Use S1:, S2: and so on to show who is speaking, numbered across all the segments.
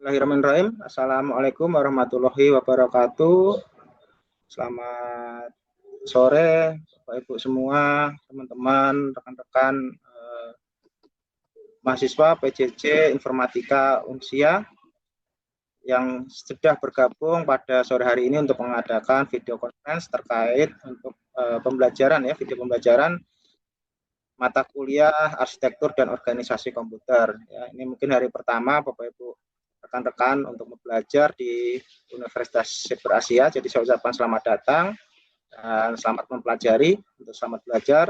S1: Bismillahirrahmanirrahim. Assalamualaikum warahmatullahi wabarakatuh. Selamat sore, Bapak Ibu semua, teman-teman, rekan-rekan mahasiswa PJJ Informatika Unsia yang sudah bergabung pada sore hari ini untuk mengadakan video conference terkait untuk pembelajaran video pembelajaran mata kuliah arsitektur dan organisasi komputer. Ya, ini mungkin hari pertama Bapak Ibu rekan-rekan untuk belajar di Universitas Cyber Asia. Jadi saya ucapkan selamat datang dan selamat mempelajari, untuk selamat belajar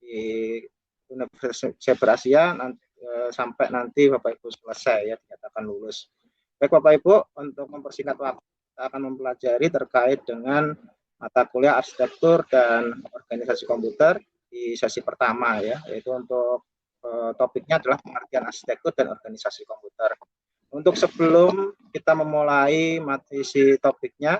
S1: di Universitas Cyber Asia sampai nanti Bapak Ibu selesai dinyatakan lulus. Baik Bapak Ibu, untuk mempersingkat waktu kita akan mempelajari terkait dengan mata kuliah arsitektur dan organisasi komputer di sesi pertama yaitu untuk topiknya adalah pengertian arsitektur dan organisasi komputer. Untuk sebelum kita memulai materi topiknya,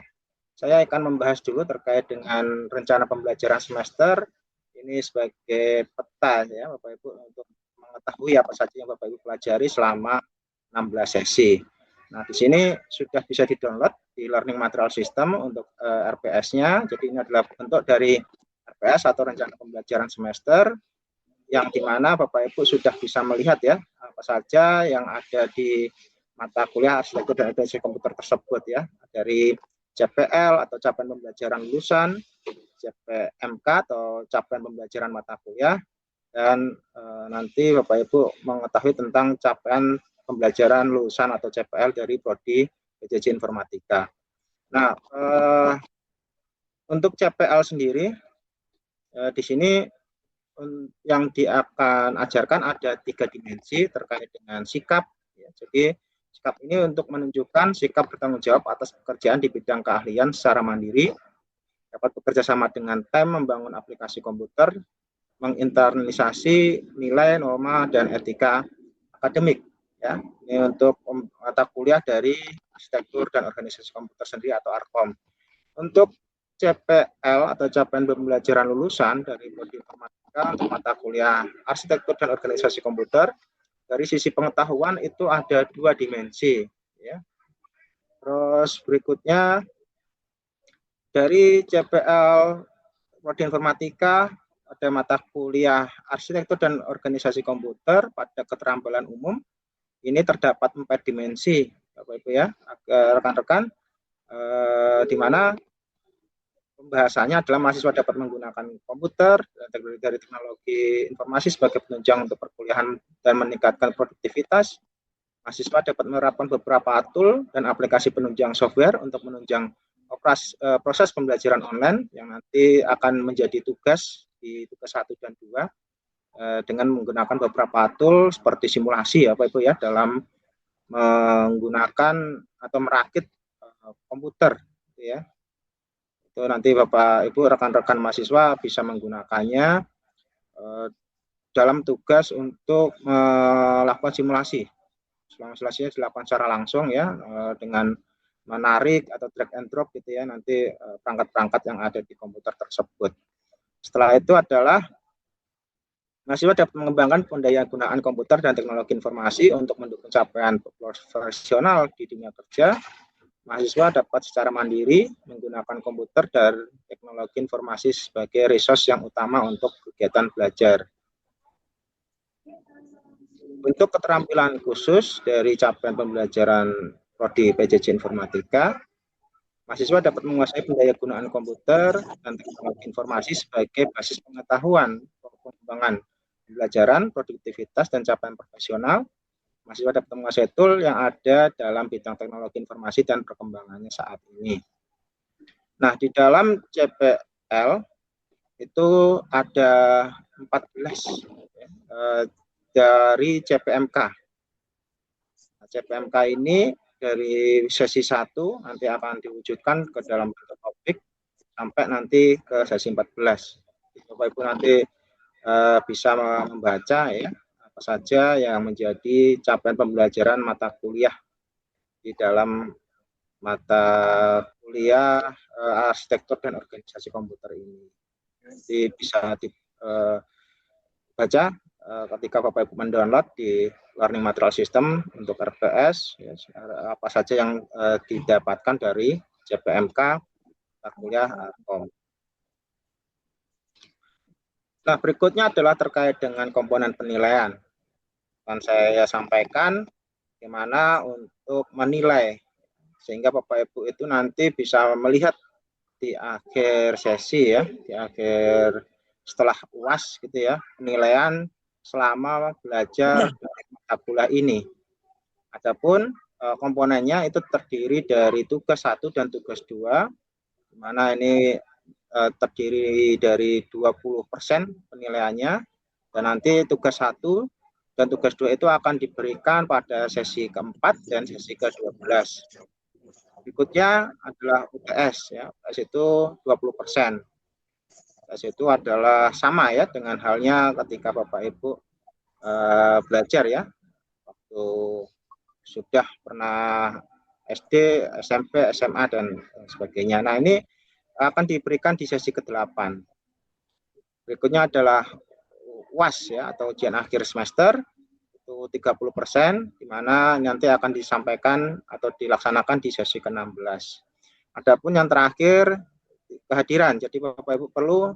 S1: saya akan membahas dulu terkait dengan rencana pembelajaran semester. Ini sebagai peta Bapak Ibu untuk mengetahui apa saja yang Bapak Ibu pelajari selama 16 sesi. Nah, di sini sudah bisa di-download di Learning Material System untuk RPS-nya. Jadi ini adalah bentuk dari RPS atau rencana pembelajaran semester yang dimana Bapak Ibu sudah bisa melihat apa saja yang ada di mata kuliah arsitektur dan organisasi komputer tersebut dari CPL atau capaian pembelajaran lulusan, CPMK atau capaian pembelajaran mata kuliah, dan nanti Bapak Ibu mengetahui tentang capaian pembelajaran lulusan atau CPL dari prodi PJJ Informatika. Nah, untuk CPL sendiri di sini yang akan ajarkan ada 3 dimensi terkait dengan sikap. Jadi sikap ini untuk menunjukkan sikap bertanggung jawab atas pekerjaan di bidang keahlian secara mandiri, dapat bekerja sama dengan tim membangun aplikasi komputer, menginternalisasi nilai, norma, dan etika akademik. Ini untuk mata kuliah dari arsitektur dan organisasi komputer sendiri atau ARKOM. Untuk CPL atau capaian pembelajaran lulusan dari prodi informatika untuk mata kuliah arsitektur dan organisasi komputer, dari sisi pengetahuan itu ada 2 dimensi. Terus berikutnya dari CPL prodi informatika ada mata kuliah arsitektur dan organisasi komputer pada keterampilan umum. Ini terdapat 4 dimensi, Bapak Ibu rekan-rekan, di mana pembahasannya adalah mahasiswa dapat menggunakan komputer dari teknologi informasi sebagai penunjang untuk perkuliahan dan meningkatkan produktivitas. Mahasiswa dapat menerapkan beberapa tool dan aplikasi penunjang software untuk menunjang proses pembelajaran online yang nanti akan menjadi tugas di tugas 1 dan 2 dengan menggunakan beberapa tool seperti simulasi Bapak Ibu dalam menggunakan atau merakit komputer itu nanti Bapak Ibu rekan-rekan mahasiswa bisa menggunakannya dalam tugas untuk melakukan simulasi. Simulasinya dilakukan secara langsung dengan menarik atau drag and drop nanti perangkat-perangkat yang ada di komputer tersebut. Setelah itu adalah mahasiswa dapat mengembangkan pendayagunaan komputer dan teknologi informasi untuk mendukung capaian profesional di dunia kerja. Mahasiswa dapat secara mandiri menggunakan komputer dan teknologi informasi sebagai resource yang utama untuk kegiatan belajar. Untuk keterampilan khusus dari capaian pembelajaran prodi PJJ Informatika, mahasiswa dapat menguasai pendayagunaan komputer dan teknologi informasi sebagai basis pengetahuan, pengembangan pembelajaran, produktivitas, dan capaian profesional. Mahasiswa dapat menguasai tool yang ada dalam bidang teknologi informasi dan perkembangannya saat ini. Nah, di dalam CPL itu ada 14 dari CPMK. Nah, CPMK ini dari sesi 1 nanti akan diwujudkan ke dalam bentuk topik sampai nanti ke sesi 14. Bapak Ibu nanti bisa membaca apa saja yang menjadi capaian pembelajaran mata kuliah di dalam mata kuliah arsitektur dan organisasi komputer ini. Nanti bisa dibaca ketika Bapak Ibu mendownload di Learning Material System untuk RPS, ya, apa saja yang didapatkan dari JPMK mata kuliah ARKOM. Nah, berikutnya adalah terkait dengan komponen penilaian. Dan saya sampaikan bagaimana untuk menilai, sehingga Bapak Ibu itu nanti bisa melihat di akhir sesi ya, di akhir setelah UAS gitu ya, penilaian selama belajar dari mata kuliah ini. Adapun komponennya itu terdiri dari tugas 1 dan tugas 2, di mana ini terdiri dari 20% penilaiannya, dan nanti tugas 1 dan tugas 2 itu akan diberikan pada sesi keempat dan sesi ke-12. Berikutnya adalah UTS ya. UTS itu 20%. UTS itu adalah sama ya dengan halnya ketika Bapak Ibu belajar ya, waktu sudah pernah SD, SMP, SMA dan sebagainya. Nah, ini akan diberikan di sesi ke-8. Berikutnya adalah UAS ya, atau ujian akhir semester, itu 30%, di mana nanti akan disampaikan atau dilaksanakan di sesi ke-16. Adapun yang terakhir, kehadiran. Jadi Bapak Ibu perlu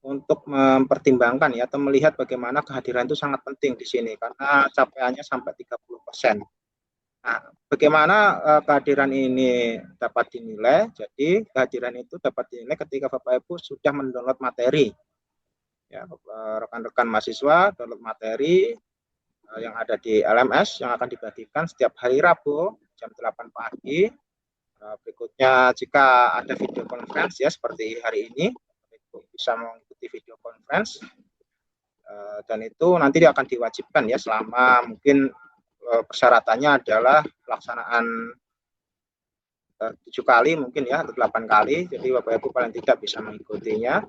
S1: untuk mempertimbangkan ya, atau melihat bagaimana kehadiran itu sangat penting di sini, karena capaiannya sampai 30%. Nah, bagaimana kehadiran ini dapat dinilai? Jadi kehadiran itu dapat dinilai ketika Bapak Ibu sudah mendownload materi. Ya, rekan-rekan mahasiswa download materi yang ada di LMS yang akan dibagikan setiap hari Rabu jam 8 pagi. Berikutnya jika ada video conference ya seperti hari ini, bisa mengikuti video conference, dan itu nanti akan diwajibkan ya selama mungkin persyaratannya adalah pelaksanaan 7 kali mungkin ya, atau 8 kali, jadi Bapak Ibu paling tidak bisa mengikutinya.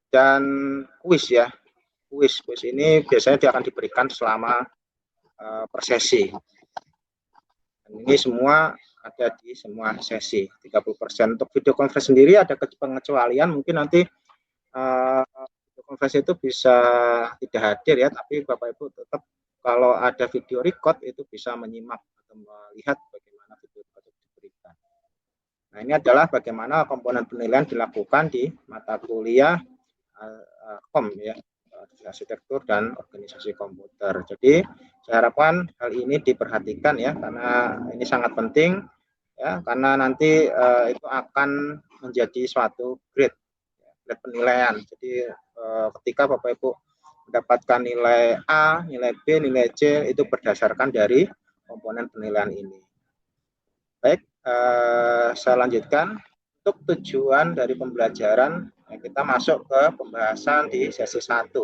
S1: Dan kuis ya, kuis ini biasanya dia akan diberikan selama per sesi. Dan ini semua ada di semua sesi, 30%. Untuk video conference sendiri ada pengecualian, mungkin nanti video conference itu bisa tidak hadir ya, tapi Bapak Ibu tetap kalau ada video record itu bisa menyimak atau melihat bagaimana video record itu diberikan. Nah, ini adalah bagaimana komponen penilaian dilakukan di mata kuliah KOM ya, arsitektur dan organisasi komputer. Jadi saya harapkan hal ini diperhatikan ya, karena ini sangat penting ya, karena nanti itu akan menjadi suatu grade penilaian. Jadi ketika Bapak Ibu mendapatkan nilai A, nilai B, nilai C itu berdasarkan dari komponen penilaian ini. Baik, saya lanjutkan. Untuk tujuan dari pembelajaran, kita masuk ke pembahasan di sesi 1.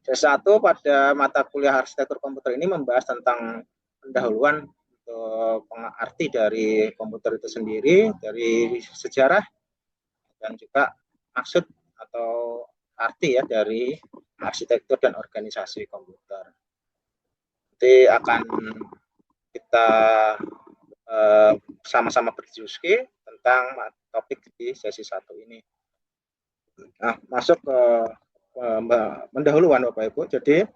S1: Sesi 1 pada mata kuliah arsitektur komputer ini membahas tentang pendahuluan untuk pengerti dari komputer itu sendiri, dari sejarah, dan juga maksud atau arti ya dari arsitektur dan organisasi komputer. Nanti akan kita sama-sama berdiskusi tentang topik di sesi 1 ini. Nah, masuk ke pendahuluan Bapak Ibu. Jadi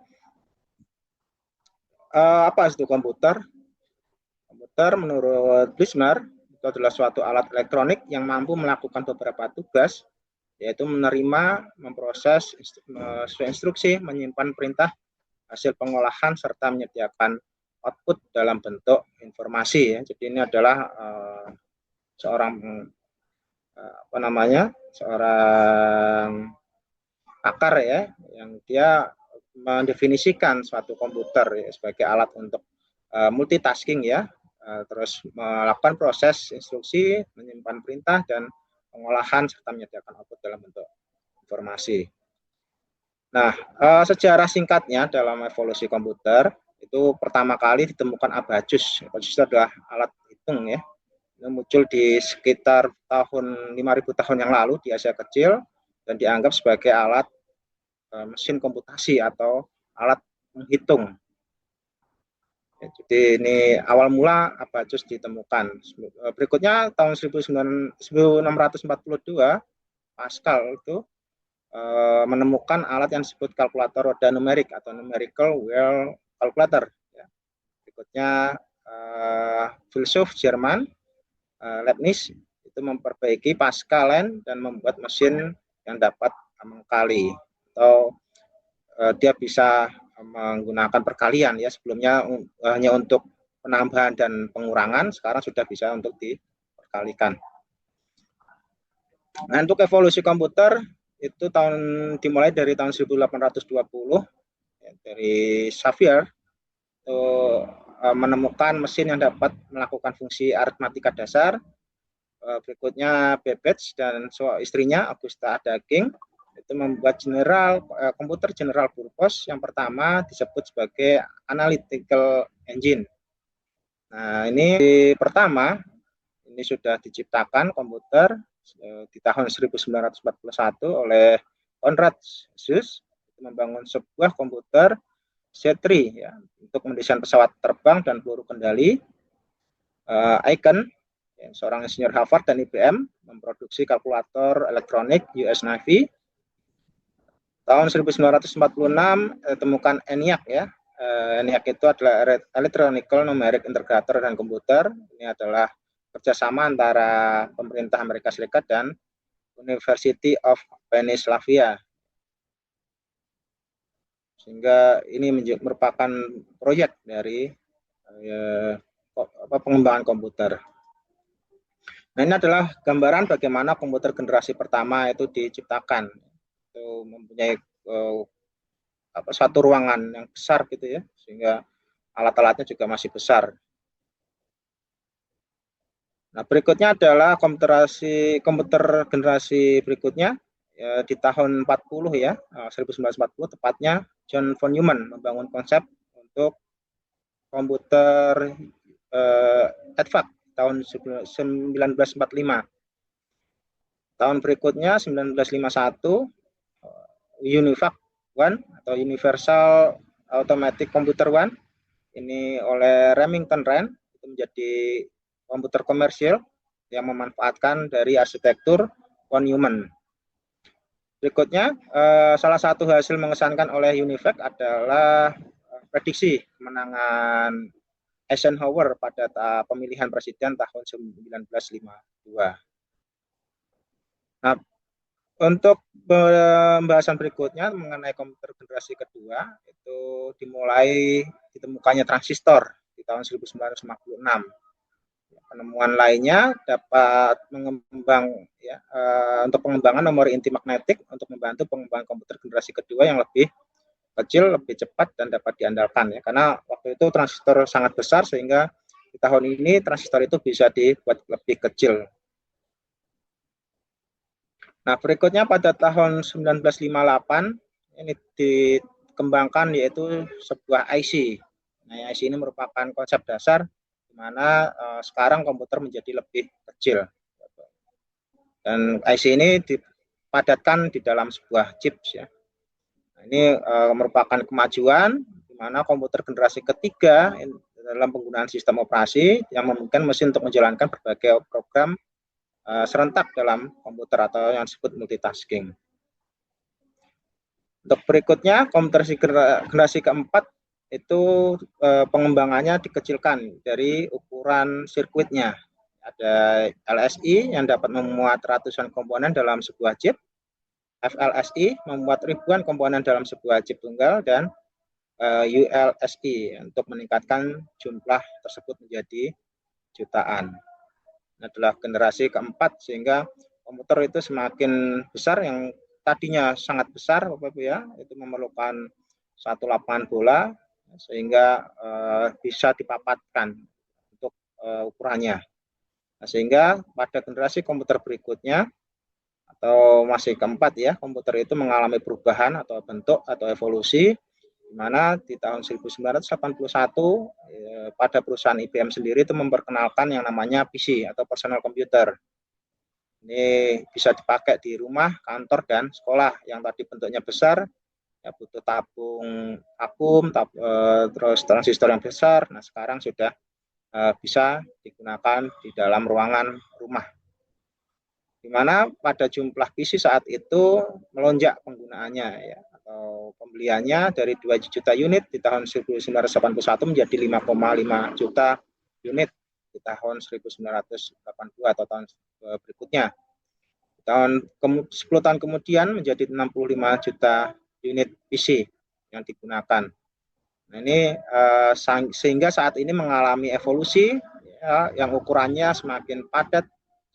S1: apa itu komputer? Komputer menurut Bismarck itu adalah suatu alat elektronik yang mampu melakukan beberapa tugas, yaitu menerima, memproses instruksi, menyimpan perintah, hasil pengolahan, serta menyediakan output dalam bentuk informasi. Ya. Jadi ini adalah seorang seorang pakar ya, yang dia mendefinisikan suatu komputer ya, sebagai alat untuk multitasking ya, terus melakukan proses instruksi, menyimpan perintah dan pengolahan serta menyediakan output dalam bentuk informasi. Nah, sejarah singkatnya dalam evolusi komputer itu pertama kali ditemukan abacus. Abacus itu adalah alat hitung ya. Ini muncul di sekitar tahun 5.000 tahun yang lalu di Asia Kecil dan dianggap sebagai alat mesin komputasi atau alat menghitung. Ya, jadi ini awal mula abacus ditemukan. Berikutnya tahun 1642 Pascal itu menemukan alat yang disebut kalkulator roda numerik atau numerical wheel calculator. Ya. Berikutnya filsuf Jerman Leibniz itu memperbaiki Pascaline dan membuat mesin yang dapat mengkali atau dia bisa menggunakan perkalian ya, sebelumnya hanya untuk penambahan dan pengurangan, sekarang sudah bisa untuk diperkalikan. Nah, untuk evolusi komputer itu dimulai dari tahun 1820 ya, dari Xavier itu menemukan mesin yang dapat melakukan fungsi aritmatika dasar. Berikutnya Babbage dan istrinya Augusta Daging itu membuat komputer general purpose yang pertama disebut sebagai analytical engine. Nah, ini pertama ini sudah diciptakan komputer di tahun 1941 oleh Konrad Zuse, membangun sebuah komputer Z3 ya, untuk mendesain pesawat terbang dan peluru kendali. Aiken, seorang insinyur Harvard dan IBM, memproduksi kalkulator elektronik US Navy. Tahun 1946 temukan ENIAC ya. ENIAC itu adalah Electronical Numeric Integrator dan komputer. Ini adalah kerjasama antara pemerintah Amerika Serikat dan University of Pennsylvania. Sehingga ini merupakan proyek dari pengembangan komputer. Nah, ini adalah gambaran bagaimana komputer generasi pertama itu diciptakan. Itu mempunyai satu ruangan yang besar gitu ya, sehingga alat-alatnya juga masih besar. Nah, berikutnya adalah komputer generasi berikutnya ya, di tahun 40 ya, 1940 tepatnya, John von Neumann membangun konsep untuk komputer EDVAC tahun 1945. Tahun berikutnya 1951 UNIVAC One atau Universal Automatic Computer One ini oleh Remington Rand itu menjadi komputer komersial yang memanfaatkan dari arsitektur von Neumann. Berikutnya, salah satu hasil mengesankan oleh UNIVAC adalah prediksi kemenangan Eisenhower pada pemilihan presiden tahun 1952. Nah, untuk pembahasan berikutnya mengenai komputer generasi kedua itu dimulai ditemukannya transistor di tahun 1956. Penemuan lainnya dapat untuk pengembangan memori inti magnetik untuk membantu pengembangan komputer generasi kedua yang lebih kecil, lebih cepat dan dapat diandalkan ya. Karena waktu itu transistor sangat besar sehingga di tahun ini transistor itu bisa dibuat lebih kecil. Nah, berikutnya pada tahun 1958 ini dikembangkan yaitu sebuah IC. Nah, IC ini merupakan konsep dasar di mana sekarang komputer menjadi lebih kecil. Dan IC ini dipadatkan di dalam sebuah chip ya. Nah, ini merupakan kemajuan di mana komputer generasi ketiga dalam penggunaan sistem operasi yang memungkinkan mesin untuk menjalankan berbagai program serentak dalam komputer atau yang disebut multitasking. Untuk berikutnya, komputer generasi keempat itu pengembangannya dikecilkan dari ukuran sirkuitnya. Ada LSI yang dapat memuat ratusan komponen dalam sebuah chip, FLSI memuat ribuan komponen dalam sebuah chip tunggal, dan ULSI untuk meningkatkan jumlah tersebut menjadi jutaan. Ini adalah generasi keempat sehingga komputer itu semakin besar, yang tadinya sangat besar Bapak Ibu ya, itu memerlukan satu lapangan bola sehingga bisa dipapatkan untuk ukurannya. Nah, sehingga pada generasi komputer berikutnya atau masih keempat ya, komputer itu mengalami perubahan atau bentuk atau evolusi, di mana di tahun 1981 pada perusahaan IBM sendiri itu memperkenalkan yang namanya PC atau personal computer. Ini bisa dipakai di rumah, kantor, dan sekolah yang tadi bentuknya besar, ya butuh tabung vakum, terus transistor yang besar. Nah, sekarang sudah bisa digunakan di dalam ruangan rumah.
S2: di mana pada jumlah PC saat itu melonjak penggunaannya ya, atau pembeliannya dari 2 juta unit di tahun 1981 menjadi 5,5 juta unit di tahun 1982 atau tahun berikutnya. Tahun 10 tahun kemudian menjadi 65 juta unit PC yang digunakan. Nah, ini sehingga saat ini mengalami evolusi ya, yang ukurannya semakin padat,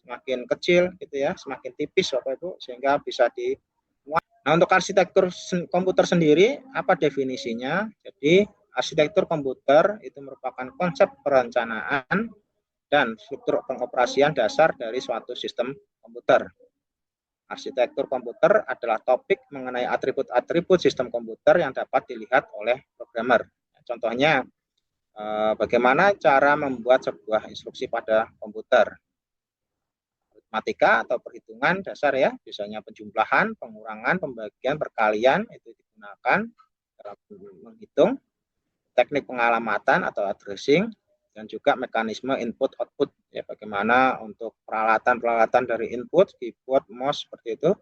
S2: semakin kecil gitu ya, semakin tipis Bapak Ibu, sehingga bisa di. Nah, untuk arsitektur komputer sendiri apa definisinya? Jadi arsitektur komputer itu merupakan konsep perencanaan dan struktur pengoperasian dasar dari suatu sistem komputer. Arsitektur komputer adalah topik mengenai atribut-atribut sistem komputer yang dapat dilihat oleh programmer. Contohnya, bagaimana cara membuat sebuah instruksi pada komputer. Matematika atau perhitungan dasar ya, biasanya penjumlahan, pengurangan, pembagian, perkalian itu digunakan dalam menghitung. Teknik pengalamatan atau addressing, dan juga mekanisme input-output ya, bagaimana untuk peralatan-peralatan dari input, keyboard, mouse seperti itu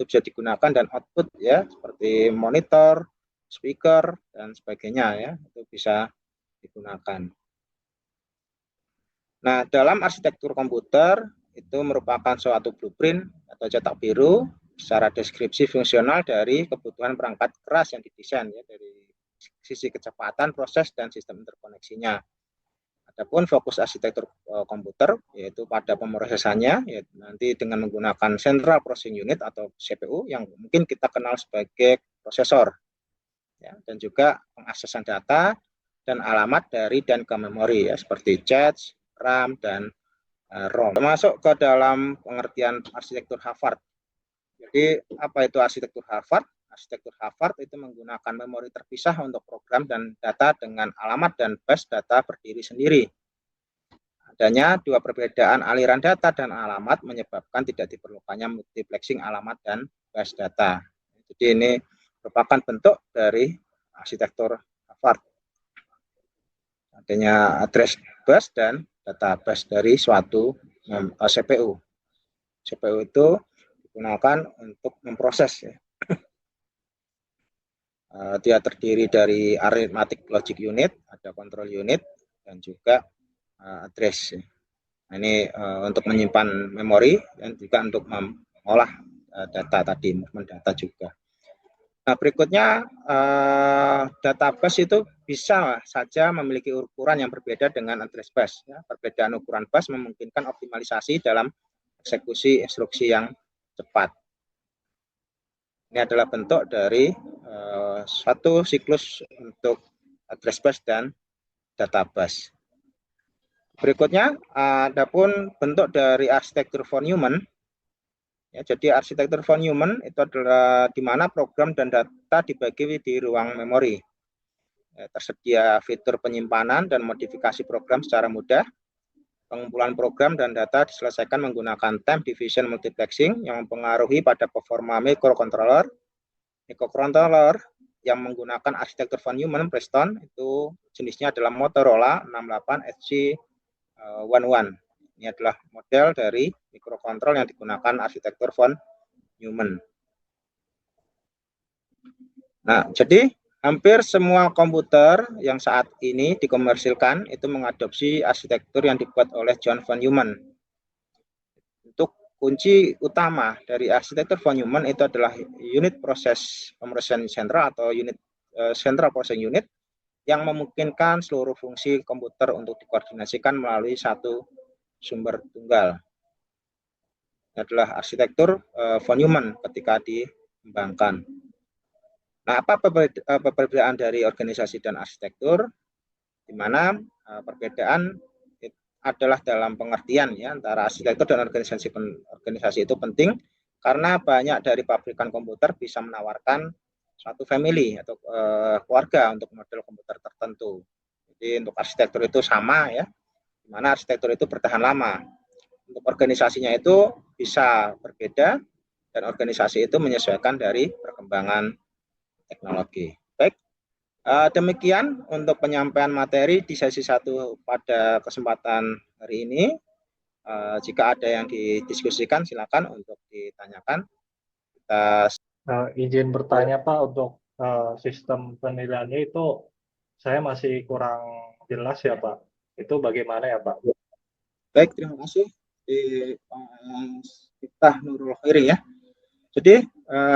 S2: bisa digunakan, dan output ya seperti monitor, speaker dan sebagainya ya, itu bisa digunakan. Nah, dalam arsitektur komputer itu merupakan suatu blueprint atau cetak biru secara deskripsi fungsional dari kebutuhan perangkat keras yang didesain ya, dari sisi kecepatan proses dan sistem interkoneksinya. Adapun fokus arsitektur komputer yaitu pada pemrosesannya, yaitu nanti dengan menggunakan Central Processing Unit atau CPU yang mungkin kita kenal sebagai prosesor, ya, dan juga pengaksesan data dan alamat dari dan ke memori ya, seperti cache, RAM dan ROM. Termasuk ke dalam pengertian arsitektur Harvard. Jadi apa itu arsitektur Harvard? Arsitektur Harvard itu menggunakan memori terpisah untuk program dan data dengan alamat dan bus data berdiri sendiri. Adanya dua perbedaan aliran data dan alamat menyebabkan tidak diperlukannya multiplexing alamat dan bus data. Jadi ini merupakan bentuk dari arsitektur Harvard. Adanya address bus dan data bus dari suatu CPU. CPU itu digunakan untuk memproses ya. Dia terdiri dari arithmetic logic unit, ada control unit, dan juga address. Nah, ini untuk menyimpan memori dan juga untuk mengolah data tadi, mendata juga. Nah, berikutnya data bus itu bisa saja memiliki ukuran yang berbeda dengan address bus. Ya. Perbedaan ukuran bus memungkinkan optimalisasi dalam eksekusi instruksi yang cepat. Ini adalah bentuk dari satu siklus untuk address bus dan data bus. Berikutnya, adapun bentuk dari arsitektur von Neumann. Ya, jadi arsitektur von Neumann itu adalah di mana program dan data dibagi di ruang memori. Ya, tersedia fitur penyimpanan dan modifikasi program secara mudah. Pengumpulan program dan data diselesaikan menggunakan time division multiplexing yang mempengaruhi pada performa microcontroller. Microcontroller yang menggunakan arsitektur von Neumann Preston itu jenisnya adalah Motorola 68SG11. Ini adalah model dari mikrokontrol yang digunakan arsitektur von Neumann. Nah, jadi hampir semua komputer yang saat ini dikomersilkan itu mengadopsi arsitektur yang dibuat oleh John von Neumann. Untuk kunci utama dari arsitektur von Neumann itu adalah unit proses pemrosesan sentral atau unit central processing unit yang memungkinkan seluruh fungsi komputer untuk dikoordinasikan melalui satu sumber tunggal. Ini adalah arsitektur von Neumann ketika dikembangkan. Nah, apa perbedaan dari organisasi dan arsitektur? Di mana perbedaan adalah dalam pengertian ya, antara arsitektur dan organisasi itu penting karena banyak dari pabrikan komputer bisa menawarkan suatu family atau keluarga untuk model komputer tertentu. Jadi untuk arsitektur itu sama ya, di mana arsitektur itu bertahan lama. Untuk organisasinya itu bisa berbeda dan organisasi itu menyesuaikan dari perkembangan teknologi. Baik, demikian untuk penyampaian materi di sesi 1 pada kesempatan hari ini. Jika ada yang didiskusikan, silakan untuk ditanyakan. Kita
S3: izin bertanya Pak, untuk sistem penilaiannya itu saya masih kurang jelas ya Pak. Itu bagaimana ya Pak?
S2: baik, terima kasih di Miftah Nurul Khairi ya. Jadi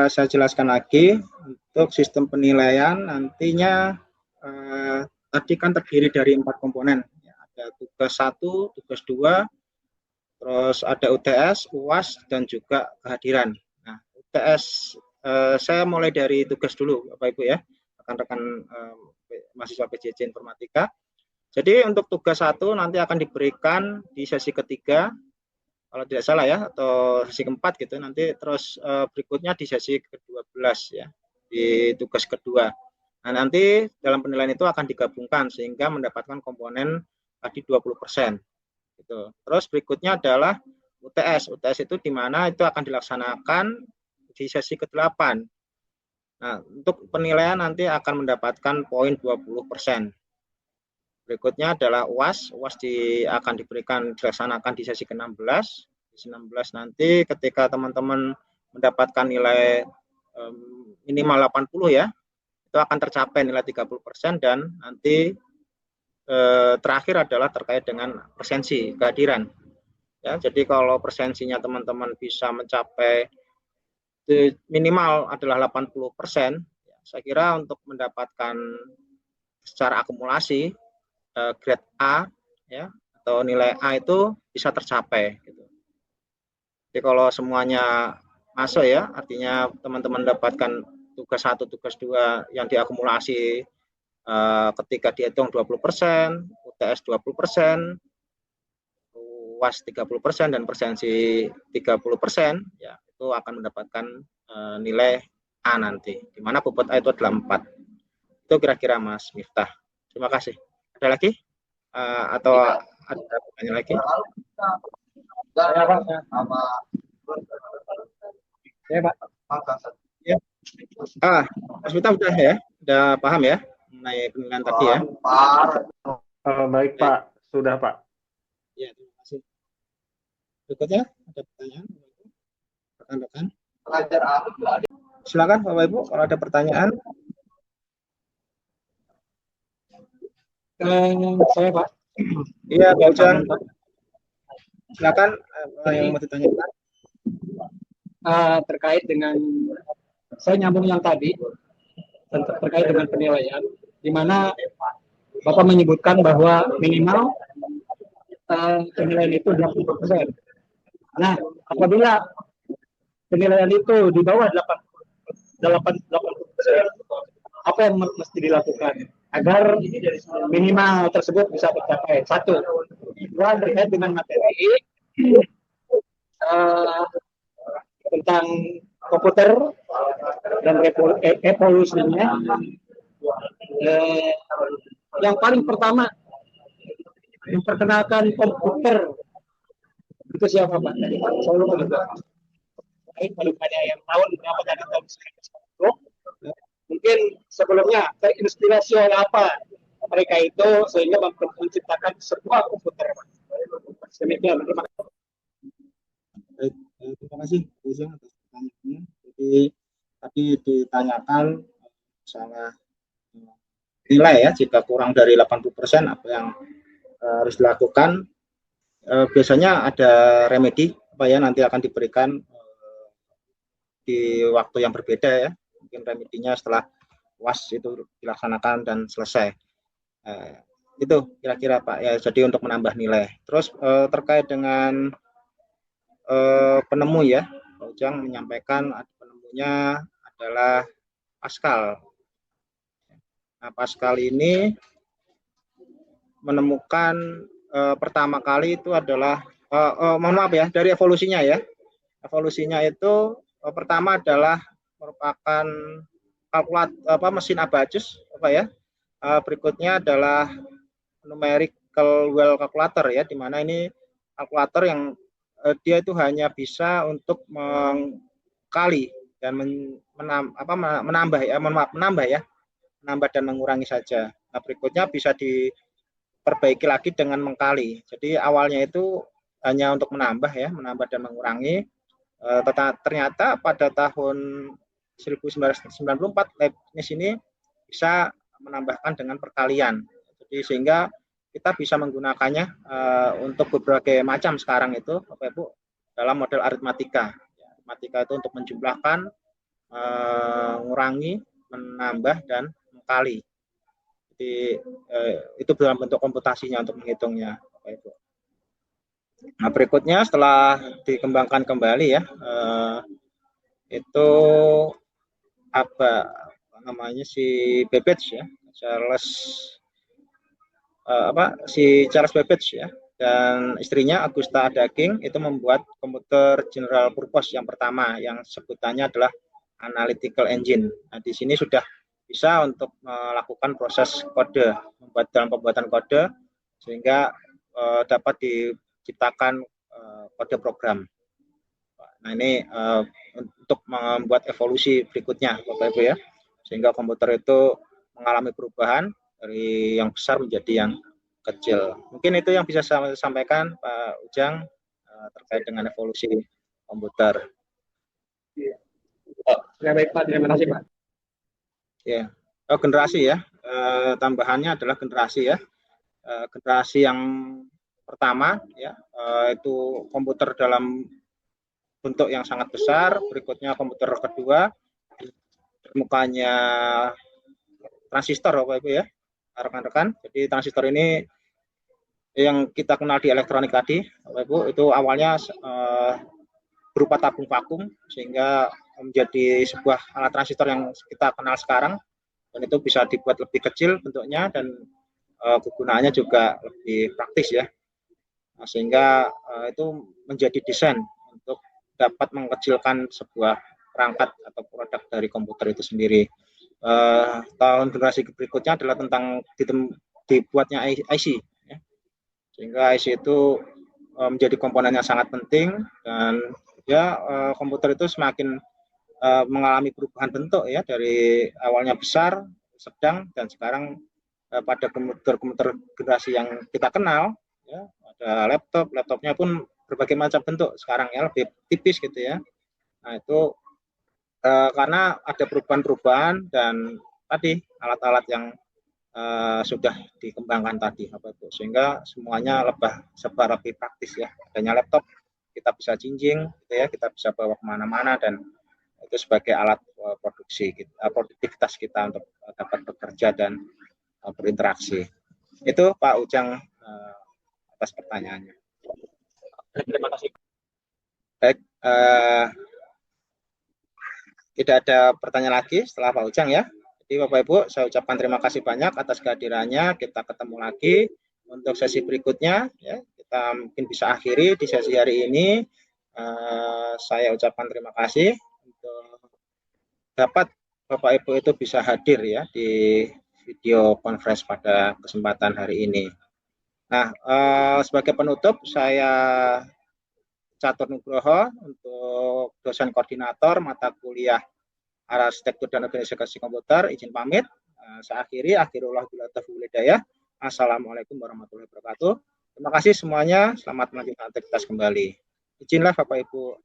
S2: saya jelaskan lagi untuk sistem penilaian nantinya tadi kan terdiri dari 4 komponen. Ada tugas 1, tugas 2, terus ada UTS, UAS, dan juga kehadiran. Nah, UTS saya mulai dari tugas dulu, Bapak Ibu ya, rekan-rekan mahasiswa PJJ Informatika. Jadi untuk tugas 1 nanti akan diberikan di sesi ketiga, kalau tidak salah ya, atau sesi keempat gitu. Nanti terus berikutnya di sesi ke-12 ya, di tugas kedua. Nah, nanti dalam penilaian itu akan digabungkan sehingga mendapatkan komponen tadi 20%. Gitu. Terus berikutnya adalah UTS. UTS itu di mana itu akan dilaksanakan di sesi ke-8. Nah, untuk penilaian nanti akan mendapatkan poin 20%. Berikutnya adalah UAS. UAS akan dilaksanakan di sesi ke-16. Di 16 nanti ketika teman-teman mendapatkan nilai minimal 80 ya, itu akan tercapai nilai 30%, dan nanti terakhir adalah terkait dengan presensi kehadiran. Ya, jadi kalau presensinya teman-teman bisa mencapai minimal adalah 80%, ya, saya kira untuk mendapatkan secara akumulasi grade A ya, atau nilai A itu bisa tercapai gitu. Jadi kalau semuanya masuk ya, artinya teman-teman dapatkan tugas 1, tugas 2 yang diakumulasi ketika dihitung 20%, UTS 20%, UAS 30%, dan presensi 30%, ya itu akan mendapatkan nilai A nanti, di mana bobot A itu adalah 4. Itu kira-kira Mas Miftah. Terima kasih. Ada lagi? Atau ada pertanyaan lagi?
S3: Ya Pak. Ya Pak.
S2: Ya. Mas Miftah udah ya? Udah paham ya mengenai penilaian tadi ya?
S3: Baik Pak, sudah Pak.
S2: Ya, terima kasih. Berikutnya ada pertanyaan? Rekan-rekan? Silakan Bapak Ibu kalau ada pertanyaan.
S3: Saya Pak.
S2: Iya, Pak Ujang. Silakan yang mau ditanyakan.
S4: Terkait dengan, saya nyambung yang tadi terkait dengan penilaian, di mana Bapak menyebutkan bahwa minimal penilaian itu 80%. Nah, apabila penilaian itu di bawah 80%, apa yang mesti dilakukan agar minimal tersebut bisa tercapai? 1. Dua, terkait dengan materi tentang komputer dan evolusinya. Yang paling pertama memperkenalkan komputer itu siapa Pak? Saya lupa juga. Belum ada yang tahu berapa tadi tahun 1990. Mungkin sebelumnya terinspirasi oleh apa mereka itu sehingga menciptakan sebuah komputer. Demikian. Terima kasih.
S2: Baik, terima kasih Bu Ujang atas pertanyaannya. Jadi tadi ditanyakan masalah nilai ya, jika kurang dari 80% apa yang harus dilakukan. Biasanya ada remedi apa ya, nanti akan diberikan di waktu yang berbeda ya. Mungkin remedinya setelah UAS itu dilaksanakan dan selesai. Itu kira-kira Pak ya, jadi untuk menambah nilai. Terus terkait dengan penemu ya, Pak Ujang menyampaikan penemunya adalah Pascal. Nah, Pascal ini menemukan pertama kali itu adalah mohon maaf ya, dari evolusinya ya. Evolusinya itu pertama adalah merupakan mesin abacus apa ya. Berikutnya adalah numerical well calculator ya, di mana ini kalkulator yang dia itu hanya bisa untuk mengkali dan menambah dan mengurangi saja. Nah, berikutnya bisa diperbaiki lagi dengan mengkali. Jadi awalnya itu
S1: hanya untuk menambah ya, menambah dan mengurangi. Ternyata pada tahun 1994 LabNIS ini bisa menambahkan dengan perkalian. Jadi sehingga kita bisa menggunakannya untuk berbagai macam sekarang itu Bapak Ibu dalam model aritmatika. Aritmatika itu untuk menjumlahkan, mengurangi, menambah dan mengkali. Jadi itu dalam bentuk komputasinya untuk menghitungnya Bapak Ibu. Nah, berikutnya setelah dikembangkan kembali ya, itu apa namanya si Babbage ya, Charles Babbage ya, dan istrinya Augusta Daging itu membuat komputer general purpose yang pertama yang sebutannya adalah analytical engine. Nah, di sini sudah bisa untuk melakukan proses kode, membuat dalam pembuatan kode sehingga dapat diciptakan kode program. Nah, ini untuk membuat evolusi berikutnya Bapak Ibu ya, sehingga komputer itu mengalami perubahan dari yang besar menjadi yang kecil. Mungkin itu yang bisa saya sampaikan Pak Ujang terkait dengan evolusi komputer.
S4: Ya, baik Pak, terima kasih Pak.
S1: Ya, generasi ya, tambahannya adalah generasi ya. Generasi yang pertama ya, itu komputer dalam bentuk yang sangat besar. Berikutnya komputer kedua, mukanya transistor Bapak Ibu ya, rekan-rekan. Jadi transistor ini yang kita kenal di elektronik tadi Bapak Ibu, itu awalnya berupa tabung vakum sehingga menjadi sebuah alat transistor yang kita kenal sekarang, dan itu bisa dibuat lebih kecil bentuknya dan kegunaannya juga lebih praktis ya. Nah, sehingga itu menjadi desain untuk dapat mengecilkan sebuah perangkat atau produk dari komputer itu sendiri. Tahun generasi berikutnya adalah tentang dibuatnya IC ya. Sehingga IC itu menjadi komponen yang sangat penting, dan ya komputer itu semakin mengalami perubahan bentuk ya, dari awalnya besar, sedang, dan sekarang pada komputer generasi yang kita kenal ya, ada laptopnya pun berbagai macam bentuk sekarang ya, lebih tipis gitu ya. Nah, itu karena ada perubahan-perubahan dan tadi alat-alat yang sudah dikembangkan tadi Bapak Ibu, sehingga semuanya serba lebih praktis ya. Adanya laptop kita bisa jinjing gitu ya, kita bisa bawa kemana-mana, dan itu sebagai alat produktivitas kita untuk dapat bekerja dan berinteraksi. Itu Pak Ujang atas pertanyaannya.
S4: Terima kasih.
S1: Baik, tidak ada pertanyaan lagi setelah Pak Ujang ya. Jadi Bapak Ibu, saya ucapkan terima kasih banyak atas kehadirannya. Kita ketemu lagi untuk sesi berikutnya ya. Kita mungkin bisa akhiri di sesi hari ini. Saya ucapkan terima kasih untuk dapat Bapak Ibu itu bisa hadir ya di video conference pada kesempatan hari ini. Nah, sebagai penutup saya Catur Nugroho untuk dosen koordinator mata kuliah Arsitektur dan Organisasi Komputer, izin pamit. Saya akhiri, akhirullah bila taufiq wal hidayah. Assalamualaikum warahmatullahi wabarakatuh. Terima kasih semuanya, selamat melanjutkan aktivitas kembali. Izinlah Bapak Ibu